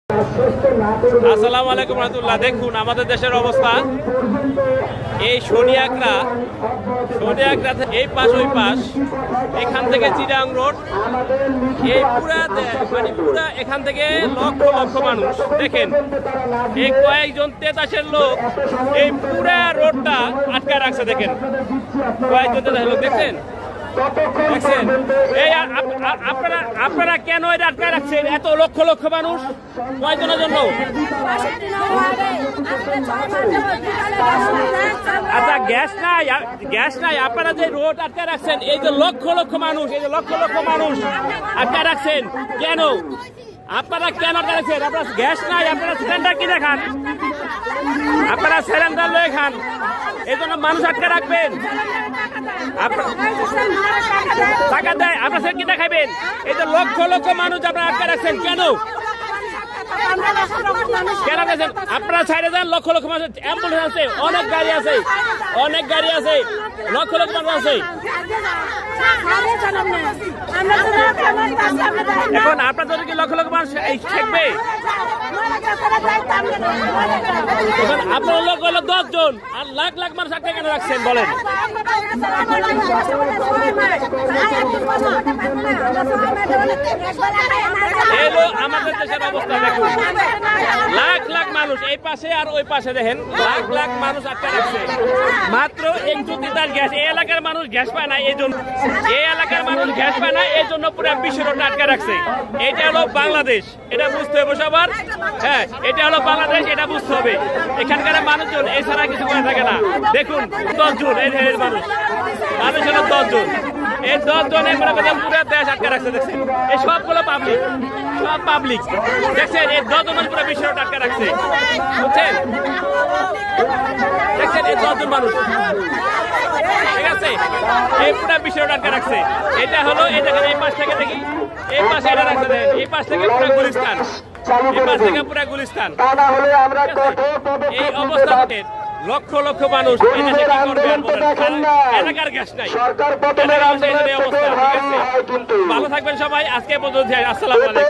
আসসালামু আলাইকুম রাহমাতুল্লাহ। দেখুন আমাদের দেশের অবস্থা। এই শনিয়াকড়া এই পাশ ওই পাশ, এখান থেকে চিটাং রোড, এই পুরা এখান থেকে লক্ষ লক্ষ মানুষ। দেখেন এই কয়েকজন তেতাসের লোক এই পুরা রোডটা আটকায় রাখছে। দেখেন কয়েকজন তেতাসের লোক দেখছেন। এই আপনারা কেন এটা আটকায় রাখছেন? এত লক্ষ লক্ষ মানুষ কয়জনের জন্য? আচ্ছা গ্যাস নাই আপনারা যে রোড আটকায় রাখছেন, এই যে লক্ষ লক্ষ মানুষ, আটকায় রাখছেন কেন? আপনারা কেন আটকায় রাখছেন? আপনারা গ্যাস নাই, আপনারা সিলিন্ডার কিনে খান, আপনারা সিলিন্ডার লয়ে খান, এই জন্য মানুষ আটকে রাখবেন। টাকা দেয় আপনারা কিনে খাবেন। এই যে লক্ষ লক্ষ মানুষ আপনারা আটকে রাখছেন কেন? কেন গেছেন আপনারা? ছাড়ে দেন। লক্ষ লক্ষ মানুষ, অ্যাম্বুলেন্স আছে, অনেক গাড়ি আছে, লক্ষ লক্ষ মানুষ আছে। এখন আপনাদের কি লক্ষ লক্ষ মানুষ থাকবে? আপনার লোক হলো 10 জন, আর লাখ লাখ মানুষ আটকে কেন রাখছেন বলেন? এলো আমাদের দেশের অবস্থা। দেখুন লাখ লাখ মানুষ এই পাশে আর ওই পাশে, দেখেন লাখ লাখ মানুষ আটকে রাখছে মাত্র একটু তিতাস গ্যাস। এই এলাকার মানুষ গ্যাস পায় না, এই জন্য পুরো বিশ্ব রোড আটকে রাখছে। এটা হলো বাংলাদেশ, এটা বুঝতে হবে সবার। হ্যাঁ, এটা হলো বাংলাদেশ, এটা বুঝতে হবে। এখানকার মানুষজন এছাড়া কিছু করে থাকে না। দেখুন 10 জন, এই মানুষ হলো 10 জন। এই 10 জনের পুরো দেশ আটকে রাখছে। দেখছেন এই সবগুলো পাবলিক, দেখছেন এই 10 জন পুরো বিশ্ব রোড আটকে রাখছে। বুঝছেন? দেখছেন এই 10 জন মানুষ, ঠিক আছে, এই পুরো বিশ্ব রোড আটকে রাখছে। এটা হলো এই দেখেন, এই পাশ থেকে দেখি, এই পাশে এটা রাখছে, এই পাশ থেকে পুরো গুলিস্তান, এই অবস্থা। লক্ষ লক্ষ মানুষ এলাকার গ্যাস নাই, ভালো থাকবেন সবাই। আজকে পর্যন্ত আসসালামু আলাইকুম।